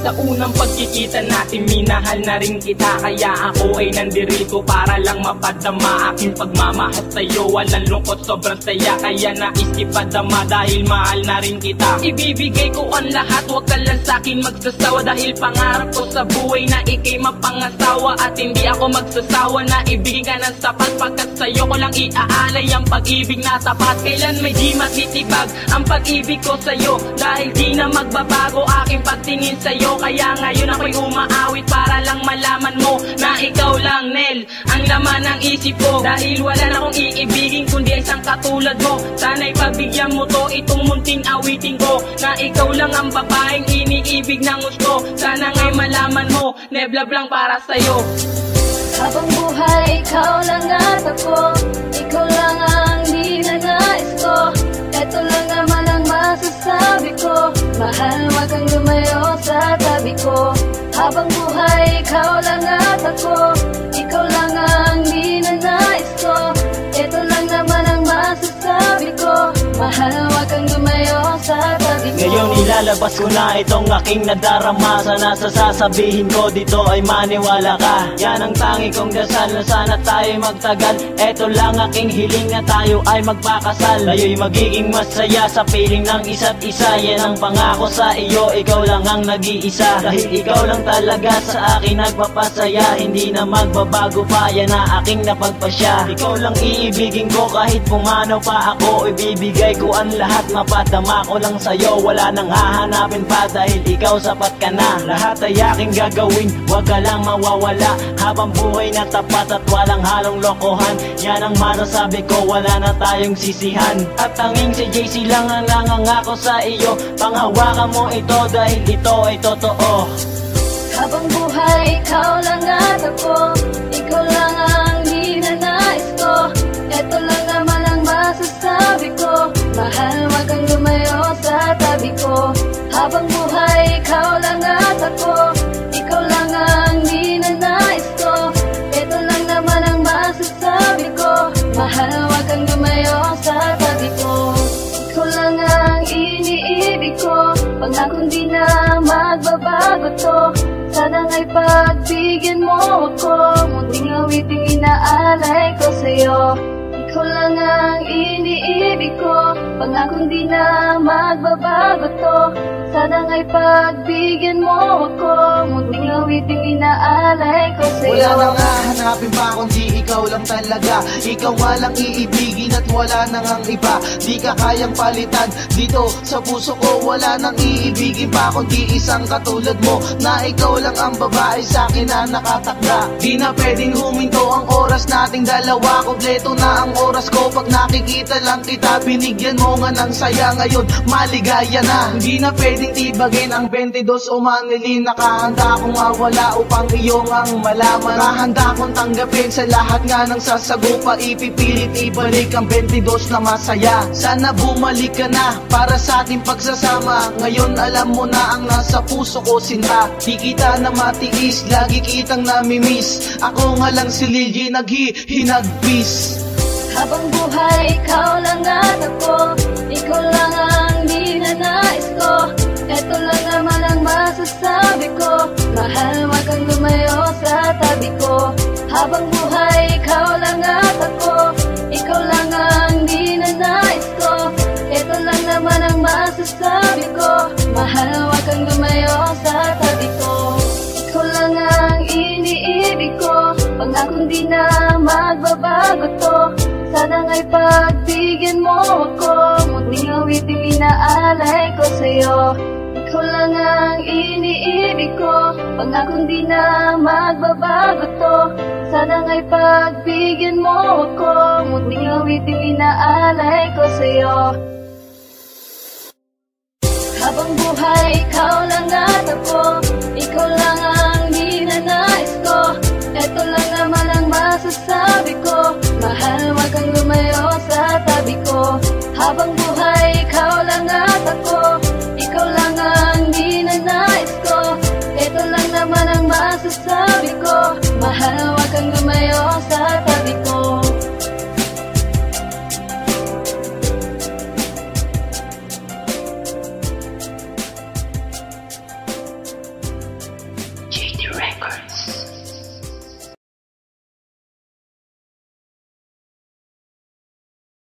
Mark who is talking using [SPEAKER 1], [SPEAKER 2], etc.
[SPEAKER 1] Sa unang pagkikita natin, minahal na rin kita. Kaya ako ay nandirito para lang mapadama aking pagmamahal sa'yo. Walang lungkot, sobrang saya, kaya nais ipadama dahil mahal na rin kita. Ibibigay ko ang lahat, wag ka lang sa'kin magsasawa. Dahil pangarap ko sa buhay na ikay mapangasawa. At hindi ako magsasawa na ibigay ka ng sapat, pagkat sa'yo ko lang iaalay ang pag-ibig na tapat. Kailan may di matitibag ang pag-ibig ko sa'yo, dahil di na magbabago aking pagtingin sa'yo. Kaya ngayon ako'y umaawit para lang malaman mo na ikaw lang, Nel, ang laman ng isip ko. Dahil wala na akong iibigin kundi isang katulad mo. Sana'y pabigyan mo to, itong munting awitin ko, na ikaw lang ang babaeng iniibig ng gusto. Sana nga'y malaman mo, Neblab lang para sa'yo.
[SPEAKER 2] Habang buhay, ikaw lang at ako, ikaw lang ang ninanais ko. Eto lang naman ang masasabi ko, mahal, wag kang lumayo sa tabi ko. Habang buhay, ikaw lang at ako, ikaw lang ang ninanais ko. Eto lang naman ang masasabi ko, mahal, wag kang lumayo sa tabi ko.
[SPEAKER 3] Ngayon ilalabas ko na itong aking nadarama. Sana sa sasabihin ko dito ay maniwala ka. Yan ang tangi kong dasal na sana tayo magtagal. Eto lang aking hiling na tayo ay magpakasal. Tayo'y magiging masaya sa piling ng isa't isa. Yan ang pangako sa iyo, ikaw lang ang nag-iisa. Dahil ikaw lang talaga sa akin nagpapasaya. Hindi na magbabago pa, yan na aking napagpasya. Ikaw lang iibigin ko kahit pumanaw pa ako. Ibibigay ko ang lahat, mapadama ko lang sa'yo. Wala nang hahanapin pa dahil ikaw sapat ka na. Lahat ay aking gagawin, wag ka lang mawawala. Habang buhay na tapat at walang halong lokohan. Yan ang masasabi ko, wala na tayong sisihan. At tanging si JC lang ang nangangako sa iyo. Panghawakan mo ito dahil ito ay totoo.
[SPEAKER 2] Habang buhay, ikaw lang at ako, ikaw lang ang ninanais ko. Eto lang naman ang masasabi ko, mahal, wag kang lumayo sa tabi ko. Habang buhay, ikaw lang at ako, ikaw lang ang ninanais ko. Eto lang naman ang masasabi ko, mahal, wag kang lumayo sa tabi ko. Ikaw lang ang iniibig ko, pangakong di na magbabago to. Sana nga'y pagbigyan mo ako, munting awiting inaalay ko sa'yo. Ikaw lang ang iniibig ko, pangakong di na magbabago to. Sana nga'y pagbigyan mo ako, munting awiting inaalay ko sa'yo.
[SPEAKER 4] Wala nang hahanapin pa kundi ikaw lang talaga. Ikaw nga lang iibigin at wala nang ang iba. Di ka kayang palitan dito sa puso ko. Wala nang iibigin pa kundi isang katulad mo, na ikaw lang ang babae sa akin na nakatakda. Di na pwedeng huminto ang oras nating dalawa. Kompleto na ang oras ko pag nakikita lang kita. Binigyan mo nga ng saya, ngayon maligaya na. Hindi na pwedeng tibagin ang 22 o manilin. Nakahanda akong mawala upang iyong ang malaman. Nakahanda akong tanggapin sa lahat nga ng sasagupa. Ipipilit ibalik ang 22 na masaya. Sana bumalik ka na para sa ating pagsasama. Ngayon alam mo na ang nasa puso ko, sinta. Di kita na matiis, lagi kitang namimiss. Ako nga lang si Lily, naghihinagpis.
[SPEAKER 2] Habang buhay, ikaw lang at ako, ikaw lang ang ninanais ko. Eto lang naman ang masasabi ko, mahal, wag kang lumayo sa tabi ko. Habang buhay, ikaw lang at ako, ikaw lang ang ninanais ko. Eto lang naman ang masasabi ko, mahal, wag kang lumayo sa tabi ko. Ikaw lang ang iniibig ko, pangakong di na magbabago to. Sana nga'y pagbigyan mo ako, munting awiting inaalay ko sa'yo. Ikaw lang ang iniibig ko, pangakong di na magbabago to. Sana nga'y pagbigyan mo ako, munting awiting inaalay ko sa'yo. Habang buhay, ikaw lang at ako, ikaw lang ang ninanais ko. Eto lang naman ang masasabi ko, mahal, wag kang lumayo sa tabi ko. Habang buhay, ikaw lang at ako, ikaw lang ang ninanais ko. Eto lang naman ang masasabi ko, mahal, wag kang lumayo sa tabi ko.
[SPEAKER 5] Records.